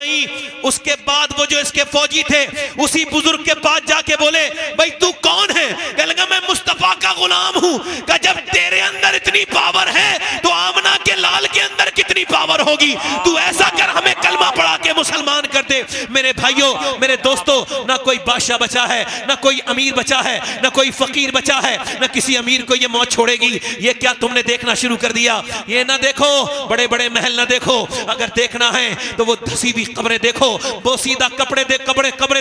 उसके बाद वो जो इसके फौजी थे उसी बुजुर्ग के पास जाके बोले, भाई तू कौन है? कह लगा मैं मुस्तफा का गुलाम हूं। कहा जब तेरे अंदर इतनी पावर है तो आमना के लाल के अंदर कितनी पावर होगी? तू ऐसा कर, हमें कलमा पढ़ा के मुसलमान कर दे। मेरे भाइयों, मेरे दोस्तों, ना कोई बादशाह बचा है, ना कोई अमीर बचा है, ना कोई फकीर बचा है, ना किसी अमीर को ये मौत छोड़ेगी। ये क्या तुमने देखना शुरू कर दिया? ये ना देखो, बड़े बड़े महल ना देखो, अगर देखना है तो वो धसी हुई कब्रें देखो, बोसीदा कब्रें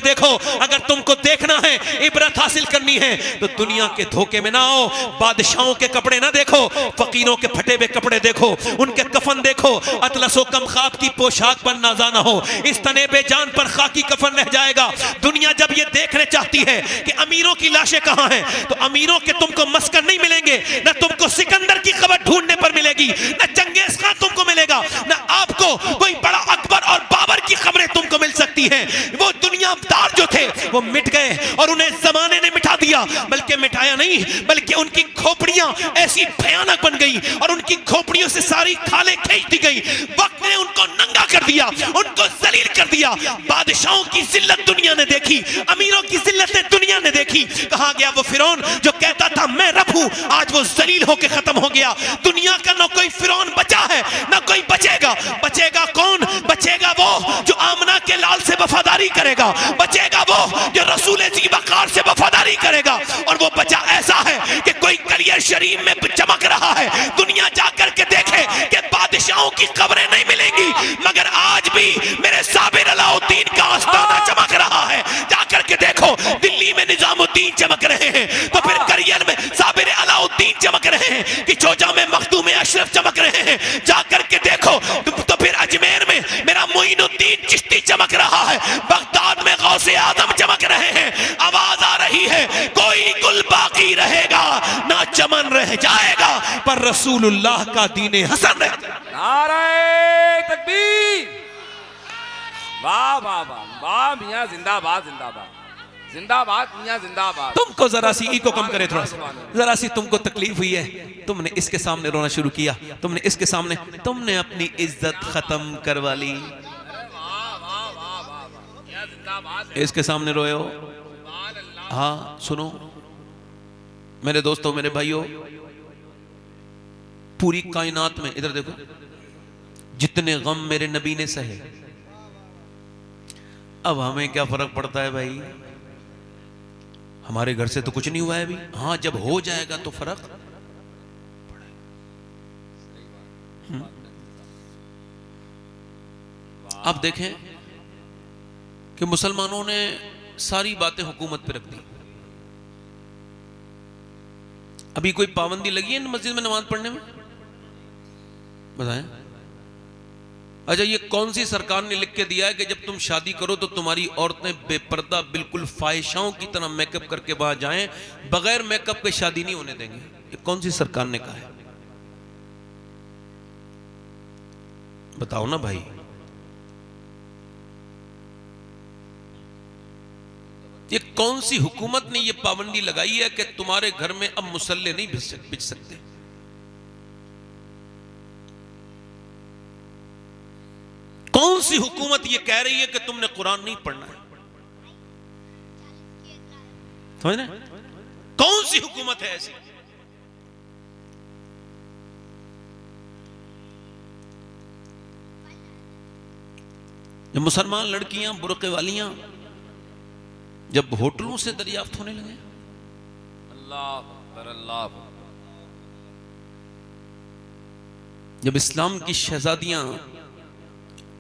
देखो। अगर तुमको देखना है, इबरत हासिल करनी है तो दुनिया के धोखे में ना आओ। बादशाहों के कपड़े ना देखो, फकीरों के फटे हुए कपड़े देखो, उनके कफन देखो। अतलसो कम ख्वाब की पोशाक पर नाजा ना हो, इस तने पे जान पर खाकी कफन रह जाएगा। दुनिया जब ये देखने चाहती है कि अमीरों की लाशें कहां हैं, तो अमीरों के तुमको मस्कन नहीं मिलेंगे, ना तुमको सिकंदर की खबर ढूंढने पर मिलेगी, ना चंगेज खान तुमको मिलेगा, ना आपको कोई बड़ा अकबर और बाबर की खबरें तुमको मिल सकती हैं। वो दुनियादार जो थे वो मिट गए और उन्हें जमाने ने मिटा दिया। बल्कि मिटाया नहीं, बल्कि उनकी खोपड़ियां ऐसी भयानक बन गई और उनकी खोपड़ियों से सारी खालें खींच दी गई। वक्त ने उनको नंगा कर दिया, उनको जलील कर दिया। बादशाहों की जिल्लत दुनिया ने देखी, अमीरों की जिल्लतें दुनिया ने देखी। कहां गया वो फिरौन जो कहता था मैं रब हूं? आज वो जलील होकर खत्म हो गया। दुनिया का ना कोई फिरौन बचा है, ना कोई बचेगा। बचेगा कौन? बचेगा वो जो आमना के लाल से वफादारी करेगा, बचेगा वो जो रसूल जी वकार से वफादारी करेगा। और वो बचा ऐसा है कि कोई कलियर शरीफ में चमक रहा है, दुनिया जाकर के देखे कि बादशाहों की खबरें नहीं मिलेंगी, मगर आज भी मेरे साबिर अलाउद्दीन का आस्ताना चमक रहा है। जाकर के देखो, दिल्ली में निजामुद्दीन चमक रहे हैं, तो फिर करियर में साबिर अलाउद्दीन चमक रहे हैं, कि चोजा में मखदूम अशरफ चमक रहे हैं। जाकर के देखो तो फिर अजमेर में मेरा मोइनुद्दीन चिश्ती चमक रहा है, बगदाद में गौसे आजम चमक रहे हैं। आवाज आ रही है, कोई गुल बाकी रहेगा ना चमन रह जाएगा, पर रसूलुल्लाह का दीन हसन रह जाएगा। नारे तकबीर, वाह वाह वाह वाह, मियां जिंदाबाद जिंदाबाद जिंदाबाद, मियां जिंदाबाद। तुमको जरा सी को कम करे, थोड़ा सा जरा सी तुमको तकलीफ हुई है, तुमने इसके सामने रोना शुरू किया, तुमने इसके सामने तुमने अपनी इज्जत खत्म करवा ली। इसके सामने रोए हो? हाँ सुनो मेरे दोस्तों, मेरे भाइयों, पूरी कायनात में इधर देखो, जितने गम मेरे नबी ने सहे, अब हमें क्या फर्क पड़ता है भाई? हमारे घर से तो कुछ नहीं हुआ है अभी। हाँ जब हो जाएगा तो फर्क पड़ेगा। अब देखें कि मुसलमानों ने सारी बातें हुकूमत पे रख दी। अभी कोई पाबंदी लगी है मस्जिद में नमाज पढ़ने में? बताएं। अच्छा ये कौन सी सरकार ने लिख के दिया है कि जब तुम शादी करो तो तुम्हारी औरतें बेपर्दा बिल्कुल फाहिशाओं की तरह मेकअप करके वहां जाएं, बगैर मेकअप के शादी नहीं होने देंगे? ये कौन सी सरकार ने कहा है? बताओ ना भाई। ये कौन सी हुकूमत ने ये पाबंदी लगाई है कि तुम्हारे घर में अब मुसल्ले नहीं बिछ सकते? कौन सी हुकूमत ये कह रही है कि तुमने कुरान नहीं पढ़ना है? समझ रहे? कौन सी हुकूमत है ऐसी? जो मुसलमान लड़कियां बुर्के वालियां जब होटलों से दरियाफ्त होने लगे, अल्लाह, जब इस्लाम की शहजादियां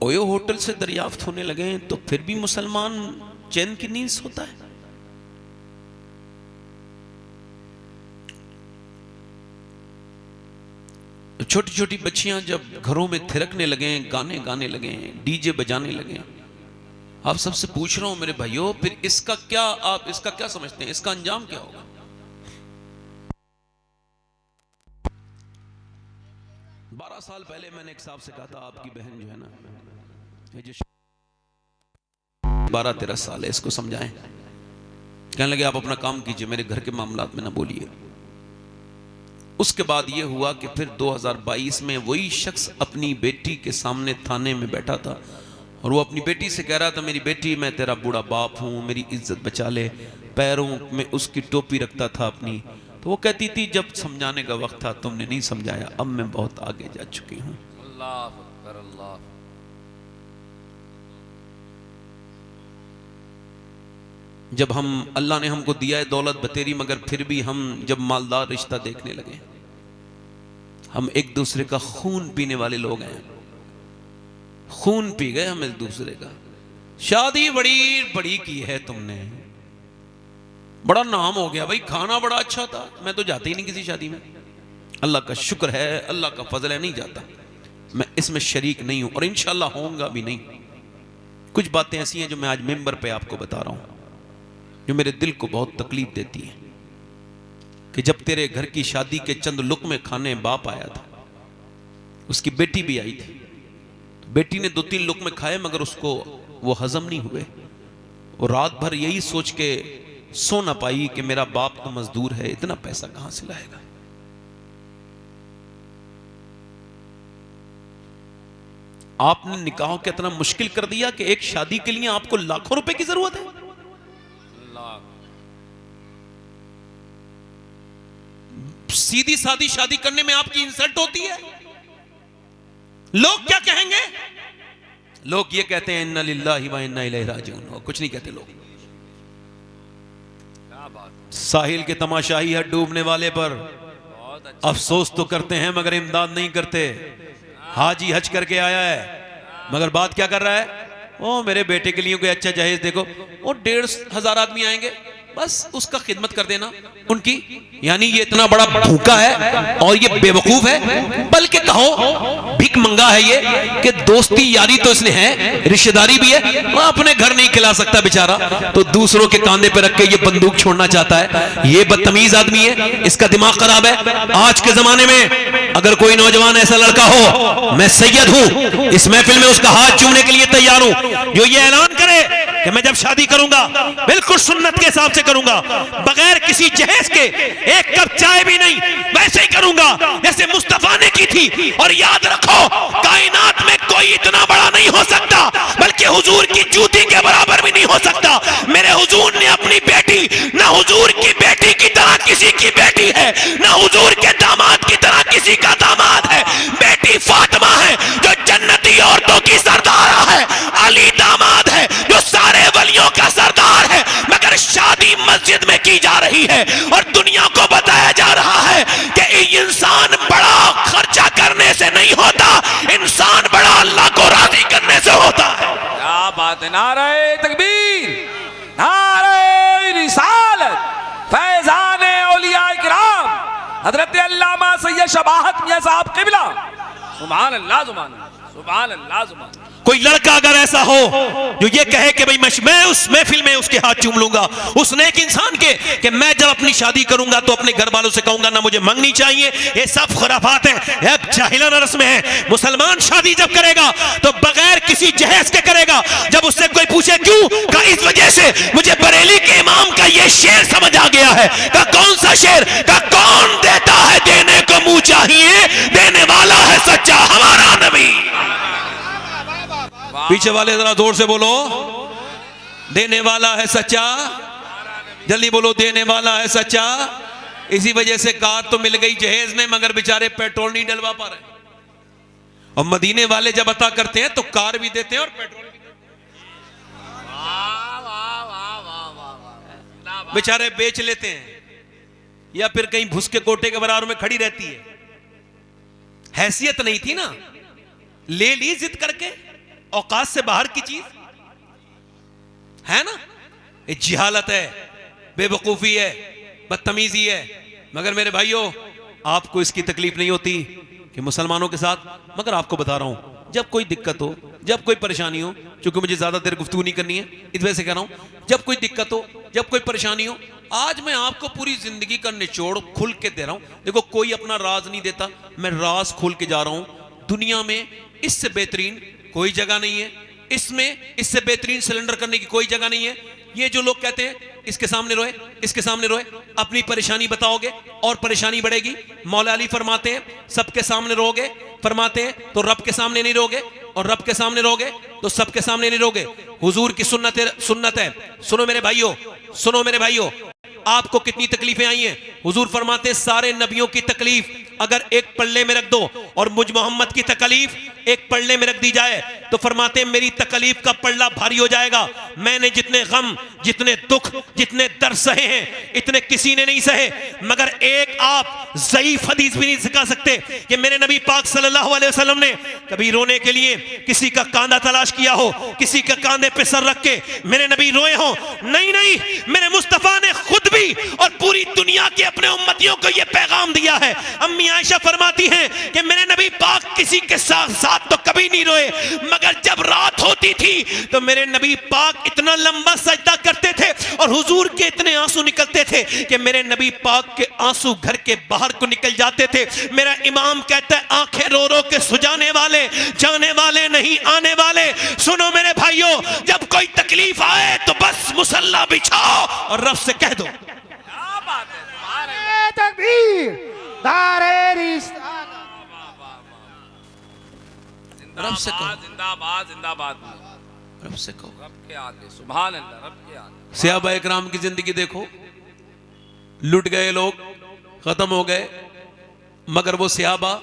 ओयो होटल से दरियाफ्त होने लगे, तो फिर भी मुसलमान चैन की नींद सोता है? छोटी छोटी बच्चियां जब घरों में थिरकने लगे, गाने गाने लगे, डीजे बजाने लगे, आप सबसे पूछ रहा हूं मेरे भाइयों, फिर इसका क्या समझते हैं? इसका अंजाम क्या होगा? बारह साल पहले मैंने एक साहब से कहा था, आपकी बहन जो है ना, ये जो 12-13 साल है, इसको समझाएं। कहने लगे आप अपना काम कीजिए, मेरे घर के मामलात में ना बोलिए। उसके बाद ये हुआ कि फिर 2022 में वही शख्स अपनी बेटी के सामने थाने में बैठा था और वो अपनी बेटी से कह रहा था, मेरी बेटी मैं तेरा बूढ़ा बाप हूँ, मेरी इज्जत बचा ले। पैरों में उसकी टोपी रखता था अपनी, तो वो कहती थी जब समझाने का वक्त था तुमने नहीं समझाया, अब मैं बहुत आगे जा चुकी हूँ। अल्लाह अकबर, अल्लाह। जब हम, अल्लाह ने हमको दिया है दौलत बतेरी, मगर फिर भी हम जब मालदार रिश्ता देखने लगे, हम एक दूसरे का खून पीने वाले लोग हैं, खून पी गए हम एक दूसरे का। शादी बड़ी बड़ी की है तुमने, बड़ा नाम हो गया भाई, खाना बड़ा अच्छा था, मैं तो जाता ही नहीं किसी शादी में। अल्लाह का शुक्र है, अल्लाह का फजल है, नहीं जाता मैं, इसमें शरीक नहीं हूं और इंशाल्लाह होऊंगा भी नहीं। कुछ बातें ऐसी हैं जो मैं आज मेंबर पे आपको बता रहा हूं, जो मेरे दिल को बहुत तकलीफ देती है। कि जब तेरे घर की शादी के चंद लुक़्मे खाने बाप आया था, उसकी बेटी भी आई थी, तो बेटी ने 2-3 लुक़्मे खाए मगर उसको वो हजम नहीं हुए। और रात भर यही सोच के सो ना पाई कि मेरा बाप तो मजदूर है, इतना पैसा कहां से लाएगा। आपने निकाह को इतना मुश्किल कर दिया कि एक शादी के लिए आपको लाखों रुपए की जरूरत है। सीधी सादी शादी करने में आपकी इंसल्ट होती है। लोग क्या कहेंगे? लोग ये कहते हैं इन्ना लिल्लाहि व इन्ना इलैहि राजिऊन, और कुछ नहीं कहते लोग। साहिल के तमाशाही है डूबने वाले पर अफसोस तो करते हैं मगर इमदाद नहीं करते। हाजी हज करके आया है मगर बात क्या कर रहा है? ओ मेरे बेटे के लिए कोई अच्छा जहेज देखो, वो 1,500 आदमी आएंगे, बस उसका खिदमत कर देना उनकी। यानी ये इतना बड़ा भूखा है और ये बेवकूफ है, बल्कि कहो भिख मंगा है ये, कि दोस्ती यारी तो इसने है, रिश्तेदारी भी है, वो अपने घर नहीं खिला सकता बेचारा, तो दूसरों के कांधे पे रख के ये बंदूक छोड़ना चाहता है। ये बदतमीज आदमी है, इसका दिमाग खराब है। आज के जमाने में अगर कोई नौजवान ऐसा लड़का हो, मैं सैयद हूं, इस महफिल में उसका हाथ चूमने के लिए तैयार हूं, जो ये ऐलान करे कि मैं जब शादी करूंगा बिल्कुल सुन्नत के हिसाब से करूंगा, बगैर किसी जहेज के, एक कप चाय भी नहीं, वैसे ही करूंगा जैसे मुस्तफा ने की थी। और याद रखो, कायनात में कोई इतना बड़ा नहीं हो सकता, बल्कि हुजूर की जूती के बराबर भी नहीं हो सकता। मेरे हुजूर ने अपनी बेटी, ना हुजूर की बेटी की तरह किसी की बेटी है, ना हुजूर के दामाद की तरह किसी का दामाद है। बेटी फातिमा है जो जन्नती औरतों की सरदारा है, अली दामाद है जो सारे वलियों का सरदार है, मगर शादी मस्जिद में की जा रही है और दुनिया को बताया जा रहा है कि इंसान बड़ा खर्चा करने से नहीं होता, इंसान बड़ा अल्लाह को राजी करने से होता है। क्या बात है! नारे तकबीर, नारे रिसालत, फैजान औलिया किराम हजरत अल्लामा सैयद शबाहत मियां साहब क़िबला, सुभान अल्लाह, सुभान अल्लाह, सुभान अल्लाह, सुभान। कोई लड़का अगर ऐसा हो जो ये कहे कि भाई मैं उस महफिल में उसके हाथ चूम लूंगा, उस नेक इंसान के, कि मैं जब अपनी शादी करूंगा तो अपने घर वालों से कहूंगा ना मुझे मंगनी चाहिए, ये सब खुराफात है, जाहिलाना रस्म है। मुसलमान शादी जब करेगा तो बगैर किसी जहेज के करेगा। जब उससे कोई पूछे क्यों, का इस वजह से मुझे बरेली के इमाम का ये शेर समझ आ गया है। का कौन सा शेर? का कौन देता है देने को मुंह चाहिए, देने वाला है सच्चा हमारा नबी। पीछे वाले जरा जोर से बोलो, देने वाला है सच्चा, जल्दी बोलो, देने वाला है सच्चा। इसी वजह से कार तो मिल गई जहेज में, मगर बेचारे पेट्रोल नहीं डलवा पा रहे। और मदीने वाले जब अता करते हैं तो कार भी देते हैं और पेट्रोल भी देते हैं। बेचारे बेच लेते हैं या फिर कहीं भूस के कोटे के बराबर में खड़ी रहती है। हैसियत नहीं थी ना, ले ली जिद करके, औकात से बाहर की चीज है ना। ये जिहालत है, बेवकूफी है, बदतमीजी है। मगर मेरे भाइयों, आपको इसकी तकलीफ नहीं होती कि मुसलमानों के साथ, मगर आपको बता रहा हूं, जब कोई दिक्कत हो, जब कोई परेशानी हो, क्योंकि मुझे ज्यादा देर गुफ्तगू नहीं करनी है, इस वजह से कह रहा हूं, जब कोई दिक्कत हो, जब कोई परेशानी हो, आज मैं आपको पूरी जिंदगी का निचोड़ खुल के दे रहा हूं। देखो, कोई अपना राज नहीं देता, मैं राज खोल के जा रहा हूं। दुनिया में इससे बेहतरीन कोई जगह नहीं है, इसमें इससे बेहतरीन सिलेंडर करने की कोई जगह नहीं है। ये जो लोग कहते हैं इसके सामने रोए, इसके सामने रोए, अपनी परेशानी बताओगे और परेशानी बढ़ेगी। मौला अली फरमाते हैं सबके सामने रोगे, फरमाते हैं तो रब के सामने नहीं रोगे। और रब के सामने रोगे तो सबके सामने नहीं रोगे। हुजूर की सुन्नत है। सुनो मेरे भाइयों, सुनो मेरे भाइयों, आपको कितनी तकलीफें आई हैं। हुजूर फरमाते सारे नबियों की तकलीफ अगर एक पल्ले में रख दो और मुझ मोहम्मद की तकलीफ एक पल्ले में रख दी जाए तो फरमाते मेरी तकलीफ का पल्ला भारी हो जाएगा। मैंने जितने गम, जितने दुख, जितने दर्द सहे हैं इतने किसी ने नहीं सहे, मगर एक आप ज़ईफ हदीस भी नहीं सिखा सकते कि मेरे नबी पाक सल्लल्लाहु अलैहि वसल्लम ने कभी रोने के लिए किसी का कांधा तलाश किया हो, किसी का कांधे पे सर रख के मेरे नबी रोए हो। नहीं नहीं, मेरे मुस्तफा ने खुद भी और पूरी दुनिया के अपने उम्मतियों को यह पैगाम दिया है। अम्मी आयशा फरमाती हैं कि मेरे नबी पाक किसी के साथ तो कभी नहीं रोए, मगर जब रात होती थी तो मेरे नबी पाक इतना लंबा सजदा करते थे और हुजूर के इतने आंसू निकलते थे कि मेरे नबी पाक के आंसू घर के बाहर को निकल जाते थे। मेरा इमाम कहता है आंखें रो रो के सुजाने वाले, जाने वाले नहीं आने वाले। सुनो मेरे भाइयों, जब कोई तकलीफ आए तो बस मुसल्ला बिछाओ और रब से कह दो क्या बात है। तकबीर, नारे रिसालत। रब से कहो, जिंदाबाद जिंदाबाद, रब से कहो। रब के आगे, सुभान अल्लाह, रब के आगे। सहाबा इकराम की जिंदगी देखो, लुट गए लोग, खत्म हो गए, मगर वो सहाबा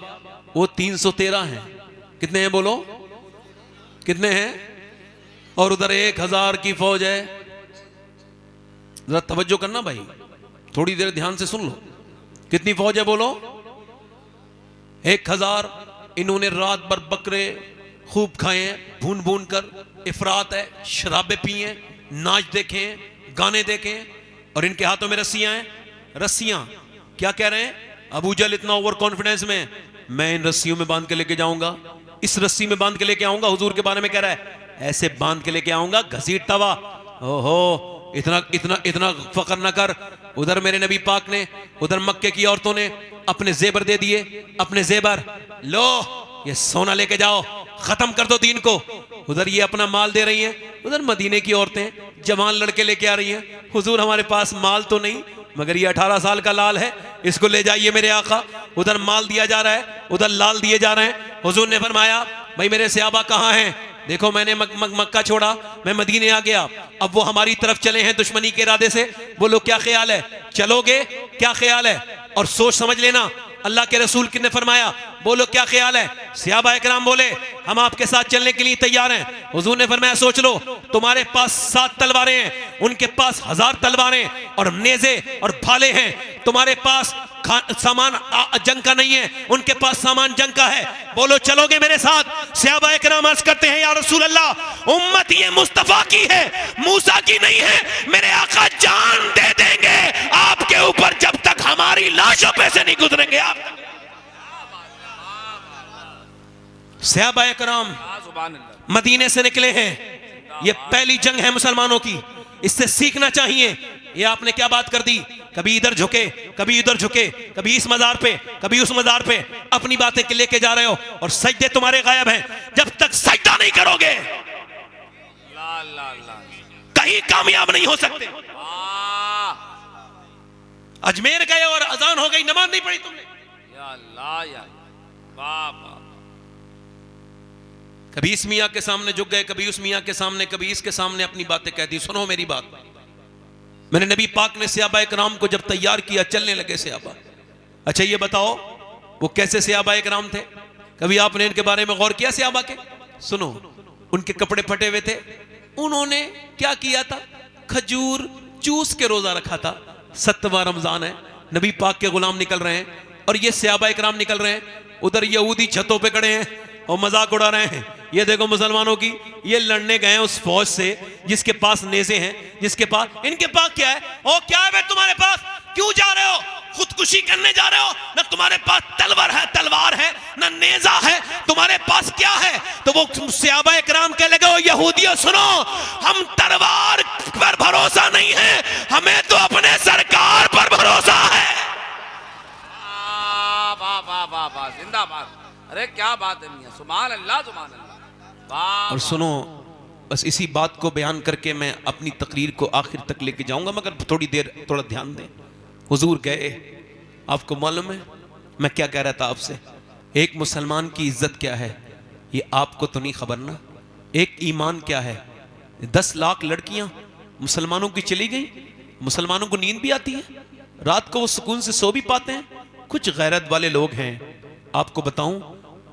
वो 313 हैं। कितने हैं बोलो, कितने हैं? और उधर 1000 की फौज है। जरा तवज्जो करना भाई, थोड़ी देर ध्यान से सुन लो। कितनी फौज है बोलो? 1000। इन्होंने रात भर बकरे खूब खाए हैं, भून भून कर। इफरात है, शराबे पिए, नाच देखे, गाने देखे, और इनके हाथों में रस्सियां हैं। रस्सियां क्या कह रहे हैं? अबू जहल इतना ओवर कॉन्फिडेंस में, मैं इन रस्सियों में बांध के लेके जाऊंगा, इस रस्सी में बांध के लेके आऊंगा। हुजूर के बारे में कह रहा है ऐसे बांध के लेके आऊंगा, घसीटता हुआ। ओहो, इतना इतना इतना फकर न कर। उधर मेरे नबी पाक ने, उधर मक्के की औरतों ने अपने जेबर दे दिए, अपने जेबर, लो ये सोना लेके जाओ, खत्म कर दो दीन को। उधर ये अपना माल दे रही हैं, उधर मदीने की औरतें जवान लड़के लेके आ रही हैं। हुजूर हमारे पास माल तो नहीं, मगर ये 18 साल का लाल है, इसको ले जाइए मेरे आका। उधर माल दिया जा रहा है, उधर लाल दिए जा रहे हैं। हुजूर ने फरमाया भाई मेरे सहाबा कहाँ हैं? देखो मैंने मक्का छोड़ा, मैं मदीने आ गया, अब वो हमारी तरफ चले हैं दुश्मनी के इरादे से। बोलो क्या ख्याल है, चलोगे? क्या ख्याल है? और सोच समझ लेना, अल्लाह के रसूल किसने फरमाया? बोलो क्या ख्याल है? सहाबा इकराम बोले हम आपके साथ चलने के लिए तैयार हैं। हुजूर ने फरमाया सोच लो, तुम्हारे पास 7 तलवारें हैं, उनके पास 1000 तलवारें और नेज़े और भाले हैं। तुम्हारे पास सामान जंग का नहीं है, उनके पास सामान जंग का है। बोलो चलोगे मेरे साथ? सहाबा इकराम अर्ज करते हैं या रसूल अल्लाह, उम्मत ये मुस्तफा की है, मूसा की नहीं है। मेरे आका जान दे देंगे आपके ऊपर जब तक हमारी लाशों पे से नहीं गुजरेंगे आप। सहाबा इकराम मदीने से निकले हैं, ये पहली जंग है मुसलमानों की, इससे सीखना चाहिए। ये आपने क्या बात कर दी, कभी इधर झुके, कभी इधर झुके, कभी इस मजार पे, कभी उस मजार पे, अपनी बातें के लेके जा रहे हो और सजदे तुम्हारे गायब हैं। जब तक सजदा नहीं करोगे कहीं कामयाब नहीं हो सकते। अजमेर गए और अजान हो गई, नमाज नहीं पढ़ी तुमने। कभी इस मियाँ के सामने झुक गए, कभी उस मियाँ के सामने, कभी इसके सामने अपनी बातें कह दी। सुनो मेरी बात, मैंने नबी पाक ने सहाबा इकराम को जब तैयार किया, चलने लगे सहाबा। अच्छा ये बताओ वो कैसे सहाबा इकराम थे? कभी आपने इनके बारे में गौर किया सहाबा के? सुनो, उनके कपड़े फटे हुए थे, उन्होंने क्या किया था? खजूर चूस के रोजा रखा था। 7वां रमजान है, नबी पाक के गुलाम निकल रहे हैं और ये सहाबा इकराम निकल रहे हैं। उधर यहूदी छतों पे खड़े हैं और मजाक उड़ा रहे हैं। ये देखो मुसलमानों की, ये लड़ने गए उस फौज से जिसके पास नेज़े हैं, जिसके पास, इनके पास क्या है? ओ क्या है तुम्हारे पास? क्यों जा रहे हो? खुदकुशी करने जा रहे हो? ना तुम्हारे पास तलवार है ना नेज़ा है, तुम्हारे पास क्या है? तो वो सहाबा इकराम कह लगे, ओ यहूदियों सुनो, हम तलवार पर भरोसा नहीं है, हमें तो अपने सरकार पर भरोसा है। वाह वाह वाह वाह, जिंदाबाद। अरे क्या बात है मियां, सुभान अल्लाह, सुभान अल्लाह। और सुनो, बस इसी बात को बयान करके मैं अपनी तकरीर को आखिर तक लेके जाऊंगा, मगर थोड़ी देर थोड़ा ध्यान दें। हुजूर गए, आपको मालूम है मैं क्या कह रहा था आपसे? एक मुसलमान की इज्जत क्या है? ये आपको तो नहीं खबर ना, एक ईमान क्या है। 10 लाख लड़कियां मुसलमानों की चली गई, मुसलमानों को नींद भी आती है, रात को वो सुकून से सो भी पाते हैं। कुछ गैरत वाले लोग हैं, आपको बताऊं,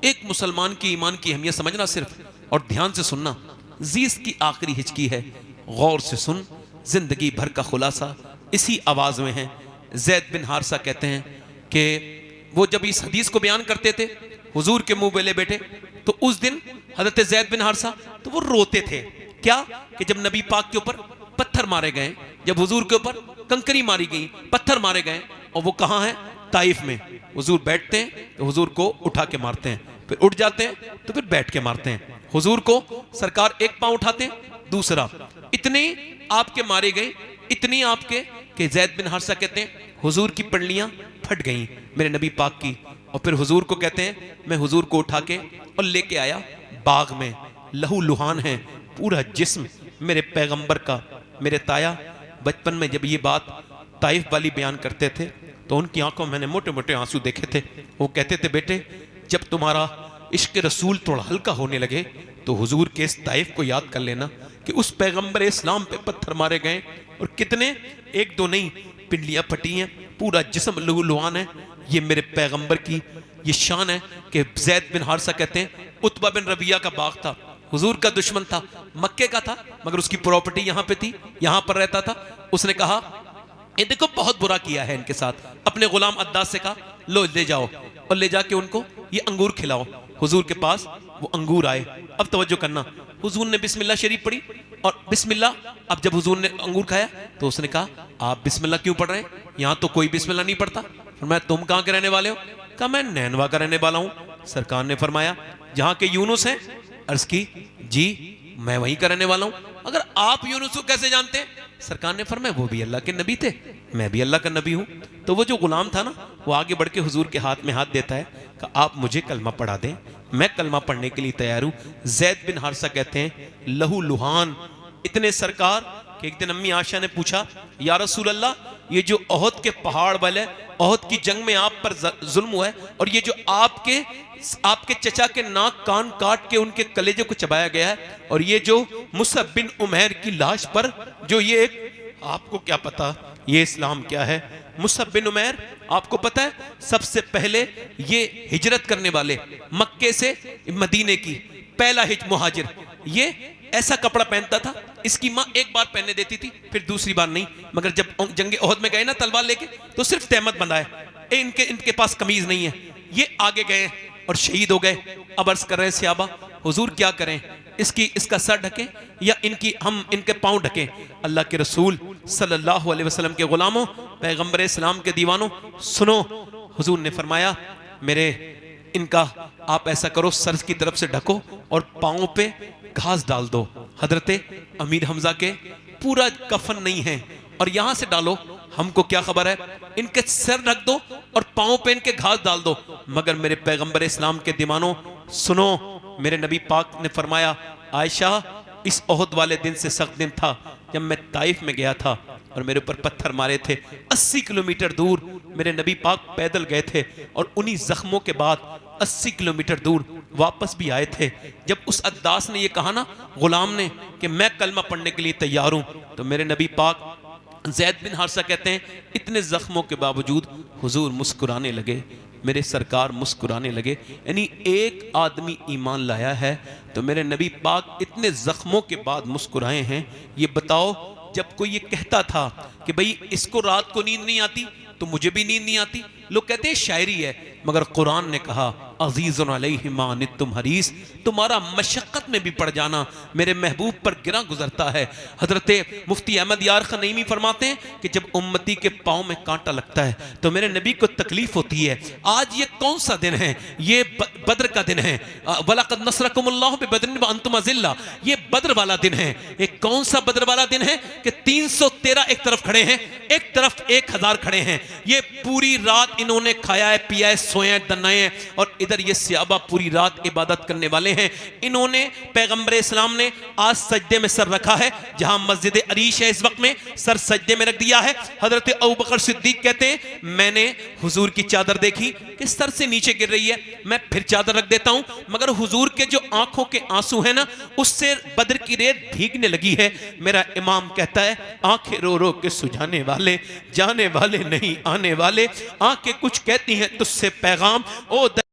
एक मुसलमान की ईमान की अहमियत समझना सिर्फ, और ध्यान से सुनना। जीस की आखिरी हिचकी है, गौर से सुन, जिंदगी भर का खुलासा इसी आवाज में है। जैद बिन हारसा कहते हैं कि वो जब इस हदीस को बयान करते थे हुजूर के मुंह बेले बेटे, तो उस दिन हजरत जैद बिन हारसा तो वो रोते थे। क्या कि जब नबी पाक के ऊपर पत्थर मारे गए, जब हुजूर के ऊपर कंकरी मारी गई, पत्थर मारे गए, और वो कहाँ है, ताइफ में। हुजूर बैठते हैं तो हुजूर को उठा के मारते हैं, फिर उठ जाते हैं तो फिर बैठ के मारते हैं। हुजूर को सरकार एक पांव उठाते हैं, दूसरा, इतने आपके मारे गए, इतनी आपके कि जैद बिन हारसा कहते हैं हुजूर की पंडलियां फट गई मेरे नबी पाक की। और फिर हुजूर को कहते हैं मैं हुजूर को उठा के और लेके आया बाग में, लहू लुहान है पूरा जिस्म मेरे पैगंबर का। मेरे ताया बचपन में जब ये बात ताइफ वाली बयान करते थे तो उनकी आंखों में मैंने मोटे मोटे आंसू देखे थे। वो कहते थे बेटे जब तुम्हारा इश्क रसूल थोड़ा हल्का होने लगे तो हुजूर के इस ताइफ को याद कर लेना कि उस पैगंबर इस्लाम पे पत्थर मारे गए, और कितने, एक दो नहीं, पिंडलियां फटी हैं, पूरा जिस्म लहू लुहान है। ये मेरे पैगंबर की ये शान है कि जैद बिन हारसा कहते हैं उतबा बिन रबिया का बाग था, हुजूर का दुश्मन था, मक्के का था, मगर उसकी प्रॉपर्टी यहाँ पे थी, यहाँ पर रहता था। उसने कहा ये देखो बहुत बुरा किया है इनके साथ, अपने गुलाम अद्दास से कहा लो ले जाओ और ले जाके उनको ये अंगूर खिलाओ। हुजूर के पास वो अंगूर आए। अब तवज्जो करना, हुजूर ने बिस्मिल्लाह शरीफ पढ़ी और बिस्मिल्लाह, अब जब हुजूर ने अंगूर खाया तो उसने कहा आप बिस्मिल्लाह क्यों पढ़ रहे हैं, यहाँ तो कोई बिस्मिल्लाह नहीं पढ़ता। फरमाया तुम कहाँ के रहने वाले हो, कहा मैं नैनवा का रहने वाला हूँ। सरकार ने फरमाया जहाँ के यूनुस हैं, अर्ज की जी मैं वहीं का रहने वाला हूँ। अगर आप यूनुस को कैसे जानते हैं, सरकार ने फरमाया वो भी अल्लाह के नबी थे, मैं भी अल्लाह का नबी हूँ। तो वो जो गुलाम था ना, वो आगे बढ़ के हुजूर के हाथ में हाथ देता है कि आप मुझे कलमा पढ़ा दें, मैं कलमा पढ़ने के लिए तैयार हूँ। जैद बिन हारसा कहते हैं लहू लुहान, इतने सरकार कि एक दिन अम्मी आशा ने पूछा या रसूल अल्लाह, ये जो ओहद के पहाड़ वाले, ओहद की जंग में आप पर जुल्म हुआ है, और ये जो आपके चचा के नाक कान काट के उनके कलेजे को चबाया गया है, और ये जो मुसअब बिन उमैर की लाश पर जो ये एक, आपको क्या पता ये इस्लाम क्या है। मुसअब बिन उमैर आपको पता है सबसे पहले ये हिजरत करने वाले, मक्के से मदीने की पहला मुहाजिर, ये ऐसा कपड़ा पहनता था, इसकी माँ एक बार पहनने देती थी फिर दूसरी बार नहीं, मगर जब जंगे ओहद में गए ना तलवार लेके तो सिर्फ तहमत बंधा है, इनके पास कमीज नहीं है। ये आगे गए और शहीद हो गए। अब अर्ज कर रहे हैं सहाबा हुजूर क्या करें, इसका सर ढके या हम इनके पांव ढके। अल्लाह के रसूल सल्लल्लाहु अलैहि वसल्लम के गुलामों, पैगंबर इस्लाम के दीवानों, सुनो, हुजूर ने फरमाया मेरे इनका आप ऐसा करो सर की तरफ से ढको और पांव पे घास डाल दो। हजरते अमीर हमजा के पूरा कफन नहीं है और यहां से डालो, हमको क्या खबर है, इनके सर ढक दो और पांव पे इनके घास डाल दो। मगर मेरे पैगंबर इस्लाम के दीवानों सुनो, मेरे नबी पाक ने फरमाया आयशा इस ओहद वाले दिन से सख्त दिन था जब मैं ताइफ में गया था और मेरे ऊपर पत्थर मारे थे। 80 किलोमीटर दूर मेरे नबी पाक पैदल गए थे और उन्हीं जख्मों के बाद 80 किलोमीटर दूर वापस भी आए थे। जब उस अद्दास ने ये कहा ना गुलाम ने कि मैं कलमा पढ़ने के लिए तैयार हूं, तो मेरे नबी पाक जैद बिन हारसा कहते हैं इतने जख्मों के बावजूद हुजूर मुस्कुराने लगे, मेरे सरकार मुस्कुराने लगे। यानी एक आदमी ईमान लाया है तो मेरे नबी पाक इतने जख्मों के बाद मुस्कुराए हैं। ये बताओ जब कोई ये कहता था कि भाई इसको रात को नींद नहीं आती तो मुझे भी नींद नहीं आती, लोग कहते हैं शायरी है, मगर कुरान ने कहा अजीज़ुन अलैहि मा अनित्तुम हरीस, तुम्हारा मशक्कत में भी पड़ जाना मेरे महबूब पर गिरा गुजरता है। हजरत मुफ्ती अहमद यार खनईमी फरमाते हैं कि जब उम्मती के पाँव में कांटा लगता है तो मेरे नबी को तकलीफ होती है। आज ये कौन सा दिन है, ये बद्र का दिन है, वलक़द नसरकुमुल्लाहु बिबद्रिन व अंतुम अज़िल्ला, ये बद्र वाला दिन है। ये कौन सा बद्र वाला दिन है कि 313 एक तरफ खड़े हैं, एक तरफ 1000 खड़े हैं। ये पूरी रात इन्होंने खाया है, पिया है, सोए हैं, दनाए हैं, और इधर ये सहाबा पूरी रात इबादत करने वाले हैं। इन्होंने पैगंबर इस्लाम ने आज सजदे में सर रखा है, जहां मस्जिद अरीश है इस वक्त में सर सजदे में रख दिया है। हजरत अबू बकर सिद्दीक कहते हैं मैंने हुजूर की चादर देखी कि सर से नीचे गिर रही है, मैं फिर चादर रख देता हूं, मगर हुजूर के जो आंखों के आंसू है ना उससे बद्र की रेत भीगने लगी है। मेरा इमाम कहता है आंखें रो रो के सुझाने वाले, जाने वाले नहीं आने वाले, आंखें कुछ कहती हैं तुझसे पैगाम, ओ